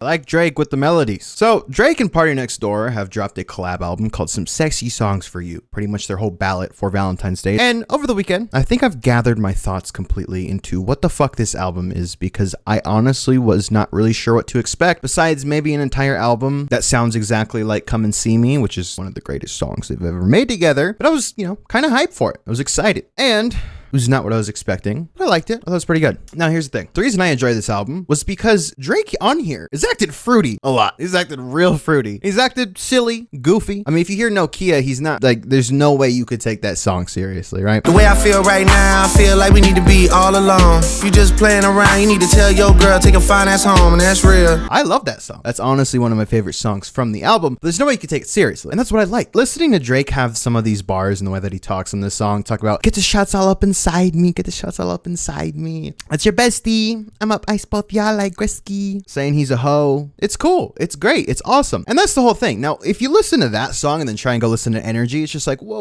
I like Drake with the melodies. So Drake and Party Next Door have dropped a collab album called Some Sexy Songs for You, pretty much their whole ballot for Valentine's Day. And over the weekend, I think I've gathered my thoughts completely into what the fuck this album is, because I honestly was not really sure what to expect, besides maybe an entire album that sounds exactly like Come and See Me, which is one of the greatest songs they've ever made together. But I was, kind of hyped for it. I was excited. And it was not what I was expecting, but I liked it. I thought it was pretty good. Now, here's the thing. The reason I enjoyed this album was because Drake on here is acted fruity a lot. He's acted real fruity. He's acted silly, goofy. I mean, if you hear Nokia, he's not, there's no way you could take that song seriously, right? The way I feel right now, I feel like we need to be all alone. You just playing around, you need to tell your girl, take a fine ass home, and that's real. I love that song. That's honestly one of my favorite songs from the album. But there's no way you could take it seriously. And that's what I like. Listening to Drake have some of these bars and the way that he talks in this song, talk about, get the shots all up inside me, get the shots all up inside me. That's your bestie. I'm up ice both y'all like Gretzky. Saying he's a hoe. It's cool. It's great. It's awesome. And that's the whole thing. Now, if you listen to that song and then try and go listen to Energy, it's just like, whoa.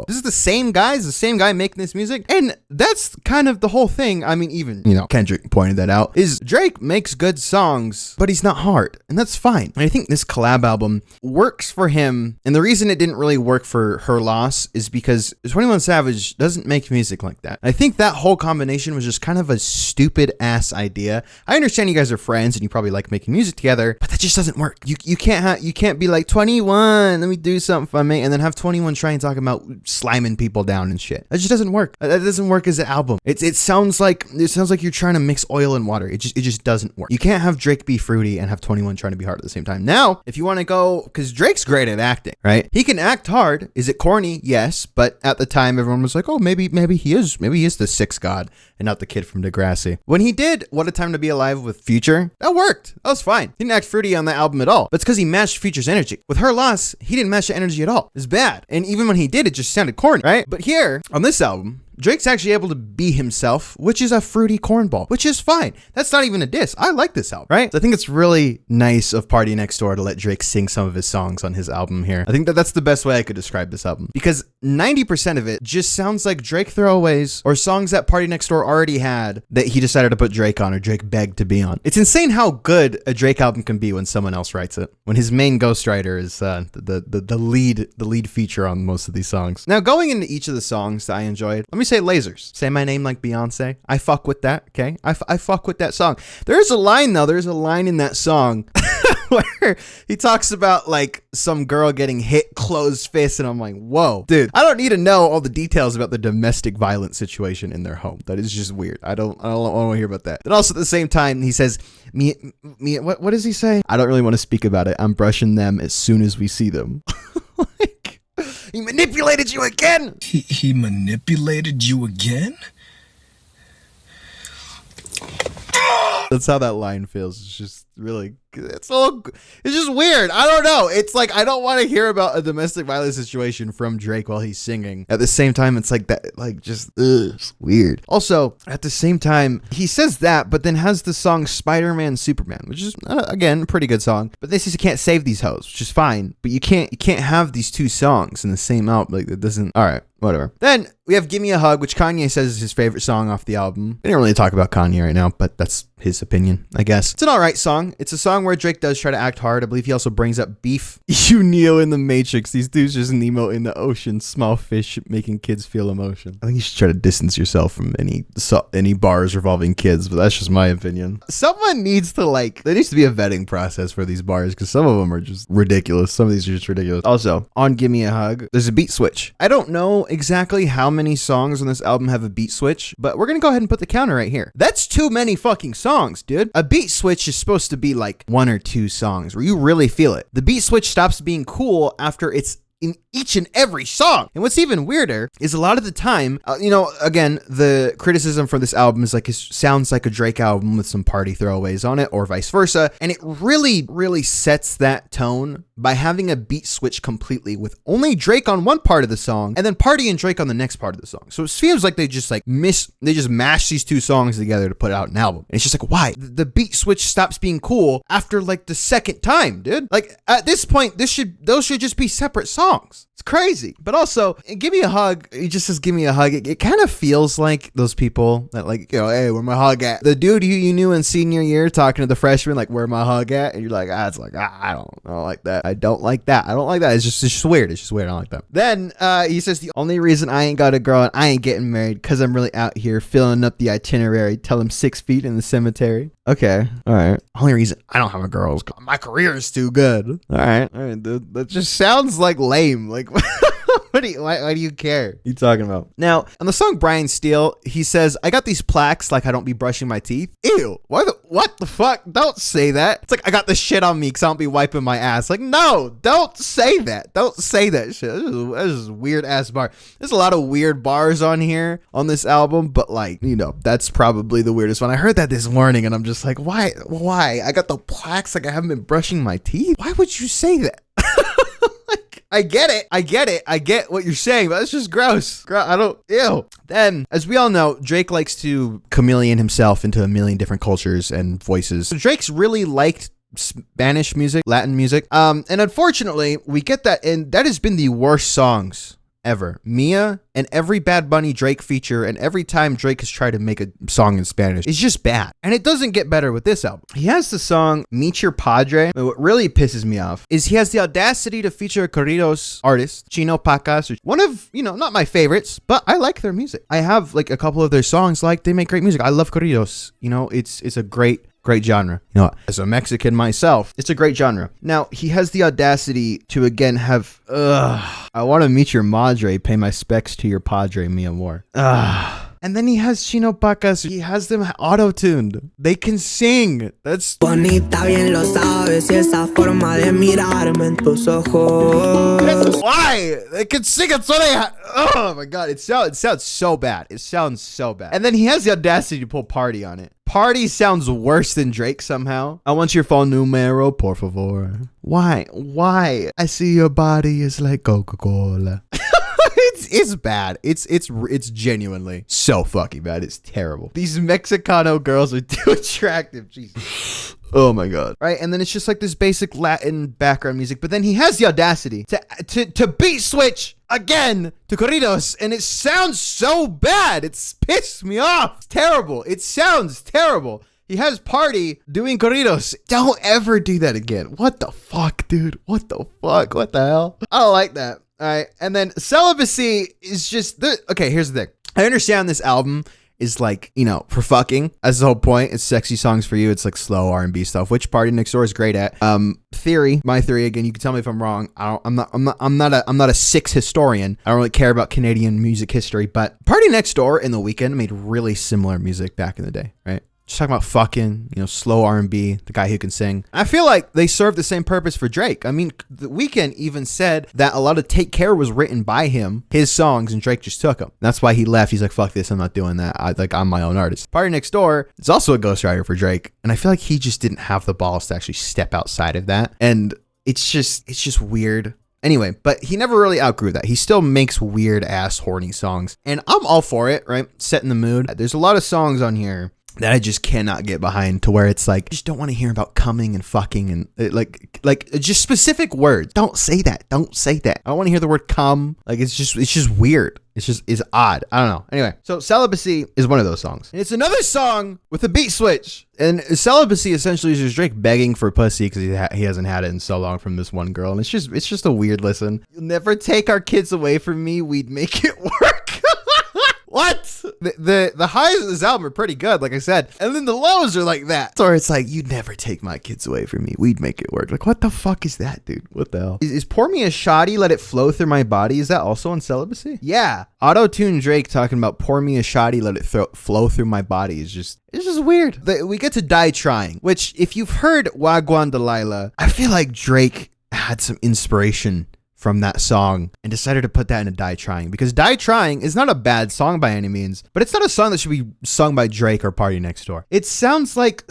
This is the same guy. It's the same guy making this music. And that's kind of the whole thing. I mean, even, Kendrick pointed that out, is Drake makes good songs, but he's not hard. And that's fine. And I think this collab album works for him. And the reason it didn't really work for Her Loss is because 21 Savage doesn't make music like that. I think that whole combination was just kind of a stupid ass idea. I understand you guys are friends and you probably like making music together, but that just doesn't work. You can't be like 21, let me do something fun, mate, and then have 21 try and talk about sliming people down and shit. That just doesn't work. That doesn't work as an album. It sounds like you're trying to mix oil and water. It just doesn't work. You can't have Drake be fruity and have 21 trying to be hard at the same time. Now, if you want to go, because Drake's great at acting, right? He can act hard. Is it corny? Yes, but at the time everyone was like, oh, maybe he is the sixth god and not the kid from Degrassi. When he did What a Time to Be Alive with Future, that worked. That was fine. He didn't act fruity on the album at all. But it's because he matched Future's energy. With Her Loss, he didn't match the energy at all. It was bad. And even when he did, it just sounded corny, right? But here, on this album, Drake's actually able to be himself, which is a fruity cornball, which is fine. That's not even a diss. I like this album, right? So I think it's really nice of Party Next Door to let Drake sing some of his songs on his album here. I think that's the best way I could describe this album, because 90% of it just sounds like Drake throwaways or songs that Party Next Door already had that he decided to put Drake on or Drake begged to be on. It's insane how good a Drake album can be when someone else writes it, when his main ghostwriter is the lead feature on most of these songs. Now, going into each of the songs that I enjoyed, let me say Lasers. Say My Name Like Beyonce. I fuck with that, okay? I fuck with that song. There's a line in that song where he talks about like some girl getting hit closed fist, and I'm like, whoa, dude, I don't need to know all the details about the domestic violence situation in their home. That is just weird. I don't want to hear about that. And also at the same time, he says, me, what does he say? I don't really want to speak about it. I'm brushing them as soon as we see them. Like, he manipulated you again. He manipulated you again? That's how that line feels. It's just really, it's just weird. I don't know. It's like, I don't want to hear about a domestic violence situation from Drake while he's singing. At the same time, it's like that, like just, it's weird. Also, at the same time, he says that, but then has the song Spider-Man Superman, which is, again, a pretty good song. But they says you can't save these hoes, which is fine. But you can't have these two songs in the same album. Like, it doesn't, all right. Whatever. Then we have Gimme a Hug, which Kanye says is his favorite song off the album. I didn't really talk about Kanye right now, but that's his opinion, I guess. It's an all right song. It's a song where Drake does try to act hard. I believe he also brings up beef. You Neo in the Matrix. These dudes just Nemo in the ocean. Small fish making kids feel emotion. I think you should try to distance yourself from any bars revolving kids, but that's just my opinion. Someone needs to there needs to be a vetting process for these bars, because some of them are just ridiculous. Some of these are just ridiculous. Also, on Gimme a Hug, there's a beat switch. I don't know exactly how many songs on this album have a beat switch, but we're gonna go ahead and put the counter right here. That's too many fucking songs, dude. A beat switch is supposed to be like one or two songs where you really feel it. The beat switch stops being cool after it's in each and every song. And what's even weirder is a lot of the time, again, the criticism for this album is like it sounds like a Drake album with some party throwaways on it, or vice versa. And it really, really sets that tone by having a beat switch completely with only Drake on one part of the song and then Party and Drake on the next part of the song. So it feels like they just mash these two songs together to put out an album. And it's just like, why? The beat switch stops being cool after like the second time, dude. Like at this point, those should just be separate songs. songs. It's crazy. But also, give me a hug. He just says, give me a hug. It kind of feels like those people that like, hey, where my hug at? The dude you knew in senior year talking to the freshman, like, where my hug at? And you're like, it's like, I don't like that. I don't like that. It's just weird. It's just weird. I don't like that. Then he says, the only reason I ain't got a girl and I ain't getting married because I'm really out here filling up the itinerary. Tell him 6 feet in the cemetery. Okay. All right. Only reason I don't have a girl is my career is too good. All right, dude. That just sounds like lame. Like, why do you care? What are you talking about? Now, on the song Brian Steele, he says, I got these plaques like I don't be brushing my teeth. Ew. What the fuck? Don't say that. It's like, I got this shit on me because I don't be wiping my ass. Like, no, don't say that. Don't say that shit. This is a weird ass bar. There's a lot of weird bars on here on this album, but like, that's probably the weirdest one. I heard that this morning and I'm just like, why? I got the plaques like I haven't been brushing my teeth. Why would you say that? I get it. I get what you're saying, but it's just gross. Ew. Then, as we all know, Drake likes to chameleon himself into a million different cultures and voices. So Drake's really liked Spanish music, Latin music. And unfortunately, we get that, and that has been the worst songs ever. Mia and every Bad Bunny Drake feature, and every time Drake has tried to make a song in Spanish, it's just bad. And it doesn't get better with this album. He has the song Meet Your Padre, but what really pisses me off is he has the audacity to feature a corridos artist, Chino Pacas, one of, not my favorites, but I like their music. I have like a couple of their songs, like they make great music. I love corridos. It's a great genre. As a Mexican myself, it's a great genre. Now, he has the audacity to again have, I want to meet your madre, pay my specs to your padre, mi amor. And then he has Chino Pacas. He has them auto-tuned. They can sing. That's bonita, bien lo sabes, esa forma de mirarme en tus ojos. Why? They can sing it, so they oh my god, it sounds so bad. It sounds so bad. And then he has the audacity to pull Party on it. Party sounds worse than Drake somehow. I want your phone numero, por favor. Why? I see your body is like Coca-Cola. It's bad. It's genuinely so fucking bad. It's terrible. These Mexicano girls are too attractive. Jesus. Oh my god. Right, and then it's just like this basic Latin background music, but then he has the audacity to beat switch again to corridos, and it sounds so bad. It's pissed me off. It's terrible. It sounds terrible. He has Party doing corridos. Don't ever do that again. What the fuck, dude? What the fuck? What the hell? I don't like that. All right, and then Celibacy is just okay. Here's the thing. I understand this album is like, for fucking. That's the whole point. It's sexy songs for you. It's like slow R&B stuff, which Party Next Door is great at. My theory again. You can tell me if I'm wrong. I'm not a six historian. I don't really care about Canadian music history, but Party Next Door and The Weeknd made really similar music back in the day, right? Just talking about fucking, slow R&B, the guy who can sing. I feel like they serve the same purpose for Drake. I mean, The Weeknd even said that a lot of Take Care was written by him, his songs, and Drake just took them. That's why he left. He's like, fuck this, I'm not doing that. I'm my own artist. Party Next Door is also a ghostwriter for Drake, and I feel like he just didn't have the balls to actually step outside of that. And it's just weird. Anyway, but he never really outgrew that. He still makes weird ass horny songs, and I'm all for it, right? Setting the mood. There's a lot of songs on here that I just cannot get behind, to where it's like, I just don't want to hear about coming and fucking and like just specific words. Don't say that. I don't want to hear the word come. Like, it's just weird. It's odd. I don't know. Anyway, so Celibacy is one of those songs. And it's another song with a beat switch. And Celibacy essentially is just Drake begging for pussy because he hasn't had it in so long from this one girl. And it's just a weird listen. You'll never take our kids away from me. We'd make it work. What? The highs of this album are pretty good, like I said. And then the lows are like that. Or it's like, you'd never take my kids away from me. We'd make it work. Like, what the fuck is that, dude? What the hell? Is Pour Me a Shotty, Let It Flow Through My Body? Is that also on Celibacy? Yeah. Auto-tune Drake talking about Pour Me a Shotty, Let It flow through my body is just... It's just weird. We get to Die Trying, which, if you've heard Wagwan Delilah, I feel like Drake had some inspiration from that song and decided to put that in a Die Trying, because Die Trying is not a bad song by any means, but it's not a song that should be sung by Drake or Party Next Door. It sounds like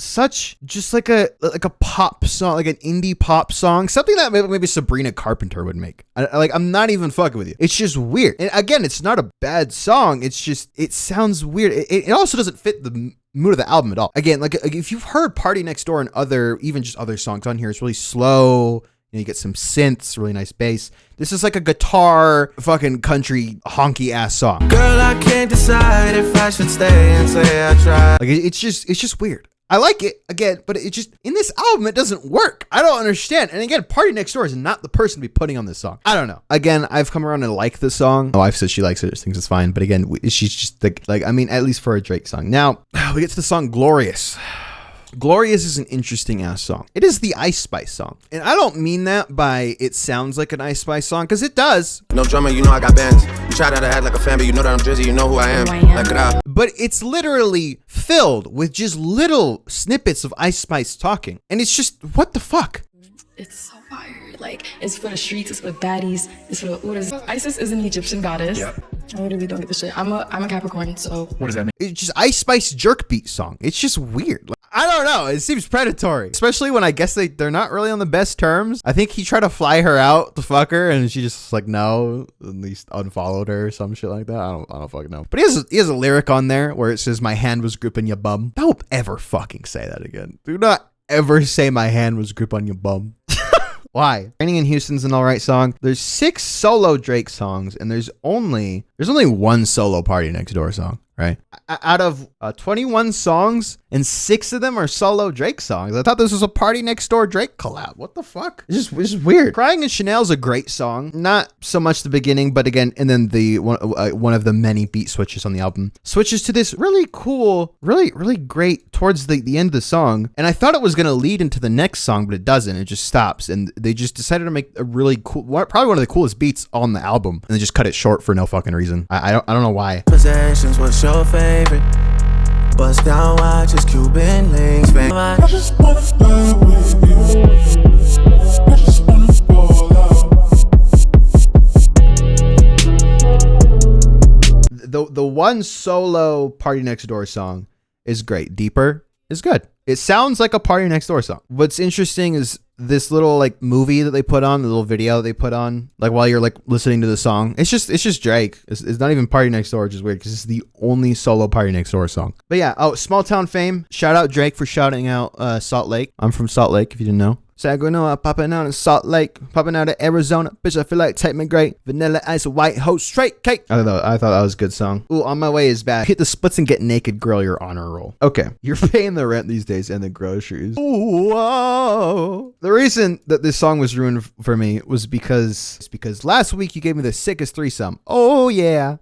just like a pop song, like an indie pop song, something that maybe Sabrina Carpenter would make. I'm not even fucking with you. It's just weird. And again, it's not a bad song. It's just, it sounds weird. It also doesn't fit the mood of the album at all. Again, like if you've heard Party Next Door and even just other songs on here, it's really slow. You get some synths, really nice bass. This is like a guitar fucking country honky ass song. Girl, I can't decide if I should stay and say I tried. Like it's just weird. I like it again, but it just in this album it doesn't work. I don't understand. And again, Party Next Door is not the person to be putting on this song. I don't know. Again, I've come around and like the song. My wife says she likes it, thinks it's fine. But again, she's just like I mean, at least for a Drake song. Now we get to the song Glorious. Glorious is an interesting ass song. It is the Ice Spice song. And I don't mean that by it sounds like an Ice Spice song, because it does. No drummer, you know I got bands. You try to act like a fan, but you know that I'm Drizzy, you know who I am. Like it out. But it's literally filled with just little snippets of Ice Spice talking. And it's just, what the fuck? It's so fire. Like, it's for the streets, it's for baddies, it's for the Uras. Isis is an Egyptian goddess. Yep. I literally don't get the shit. I'm a Capricorn, so. What does that mean? It's just Ice Spice jerk beat song. It's just weird. Like, I don't know. It seems predatory. Especially when I guess they're not really on the best terms. I think he tried to fly her out to fuck her and she just like, no, at least unfollowed her or some shit like that. I don't fucking know. But he has a lyric on there where it says, my hand was gripping your bum. Don't ever fucking say that again. Do not ever say my hand was grip on your bum. Why? Raining in Houston's an alright song. There's 6 solo Drake songs, and there's only one solo Party Next Door song, right? Out of 21 songs, and 6 of them are solo Drake songs. I thought this was a Party Next Door Drake collab. What the fuck? It's just weird. Crying in Chanel's a great song. Not so much the beginning, but again, and then the one of the many beat switches on the album switches to this really cool, really great towards the end of the song. And I thought it was going to lead into the next song, but it doesn't. It just stops. And they just decided to make a really cool, probably one of the coolest beats on the album, and they just cut it short for no fucking reason. I don't know why. Possessions, what's your favorite? Bust down watches, Cuban links, man. I just wanna fly with you. I just wanna fall out. The one solo Party Next Door song is great. Deeper is good. It sounds like a Party Next Door song. What's interesting is this little like movie that they put on, the little video that they put on, like while you're like listening to the song. It's just Drake. It's not even Party Next Door, which is weird because it's the only solo Party Next Door song. But yeah, Small Town Fame. Shout out Drake for shouting out Salt Lake. I'm from Salt Lake, if you didn't know. Saginaw, popping out in Salt Lake, popping out of Arizona. Bitch, I feel like Tate McGray. Vanilla ice, white hoe, straight cake. I thought that was a good song. Ooh, On My Way is bad. Hit the splits and get naked, girl. You're on a roll. Okay, you're paying the rent these days and the groceries. Ooh, whoa. The reason that this song was ruined for me was because last week you gave me the sickest threesome. Oh yeah.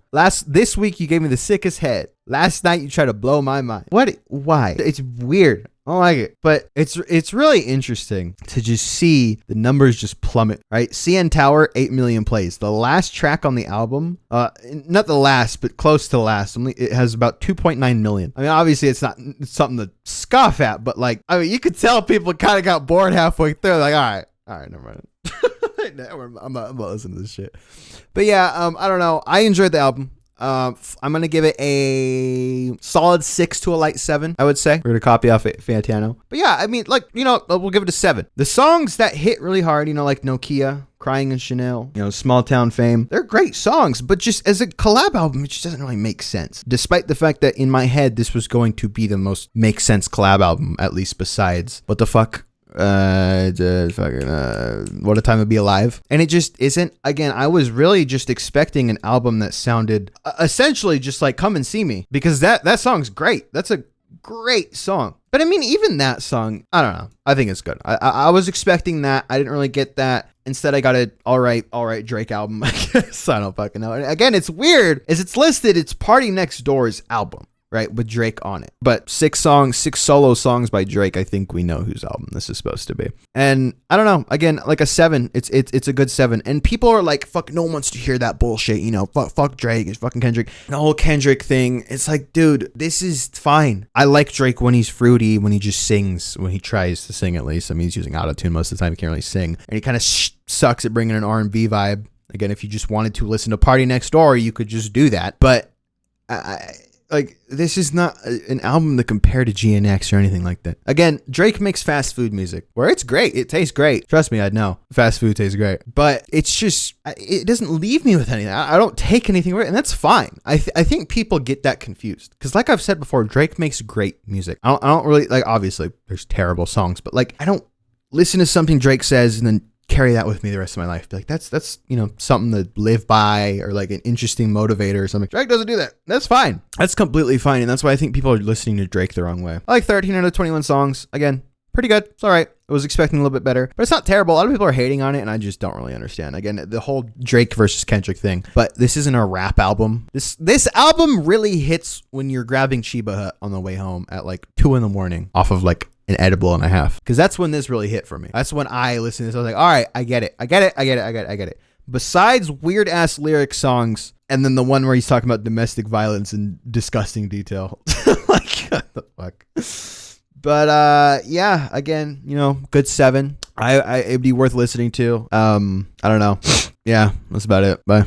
This week you gave me the sickest head. Last night you tried to blow my mind. What? Why? It's weird. I don't like it, but it's really interesting to just see the numbers just plummet, right? CN Tower, 8 million plays. The last track on the album, not the last, but close to the last, it has about 2.9 million. I mean, obviously it's not something to scoff at, but like, I mean, you could tell people kind of got bored halfway through. Like, all right, never mind. I'm not listening to this shit. But yeah, I don't know. I enjoyed the album. I'm gonna give it a solid 6 to a light 7. I would say we're gonna copy off Fantano. But yeah, I mean, like, you know, we'll give it a 7. The songs that hit really hard, you know, like Nokia, Crying in Chanel, you know, Small Town Fame, they're great songs, but just as a collab album, it just doesn't really make sense. Despite the fact that in my head this was going to be the most make sense collab album, at least besides What the Fuck. What a Time to Be Alive. And it just isn't. Again, I was really just expecting an album that sounded essentially just like Come and See Me, because that song's great. That's a great song. But I mean, even that song, I don't know. I think it's good. I was expecting that. I didn't really get that. Instead, I got an all right Drake album. I guess I don't fucking know. And again, it's weird. As it's listed, it's Party Next Door's album, right, with Drake on it. But 6 solo songs by Drake, I think we know whose album this is supposed to be. And I don't know, again, like a 7, it's a good 7. And people are like, fuck, no one wants to hear that bullshit, you know, fuck Drake, it's fucking Kendrick. The whole Kendrick thing, it's like, dude, this is fine. I like Drake when he's fruity, when he just sings, when he tries to sing at least. I mean, he's using autotune most of the time, he can't really sing. And he kind of sucks at bringing an R&B vibe. Again, if you just wanted to listen to Party Next Door, you could just do that. But like, this is not an album to compare to GNX or anything like that. Again, Drake makes fast food music where it's great. It tastes great. Trust me, I know. Fast food tastes great. But it's just, it doesn't leave me with anything. I don't take anything away, and that's fine. I think people get that confused. Because like I've said before, Drake makes great music. I don't really, like, obviously, there's terrible songs, but like, I don't listen to something Drake says and then carry that with me the rest of my life. Be like, that's something to live by, or like an interesting motivator or something. Drake doesn't do that. That's fine. That's completely fine. And that's why I think people are listening to Drake the wrong way. I like 13 out of 21 songs. Again, pretty good. It's all right. I was expecting a little bit better, but it's not terrible. A lot of people are hating on it, and I just don't really understand. Again, the whole Drake versus Kendrick thing. But this isn't a rap album. This album really hits when you're grabbing Chiba Hut on the way home at like 2 a.m. off of like an edible and a half. Because that's when this really hit for me. That's when I listened to this. I was like, all right, I get it. Besides weird ass lyric songs, and then the one where he's talking about domestic violence in disgusting detail. Like, what the fuck? But yeah, again, good 7. It'd be worth listening to. I don't know. Yeah, that's about it. Bye.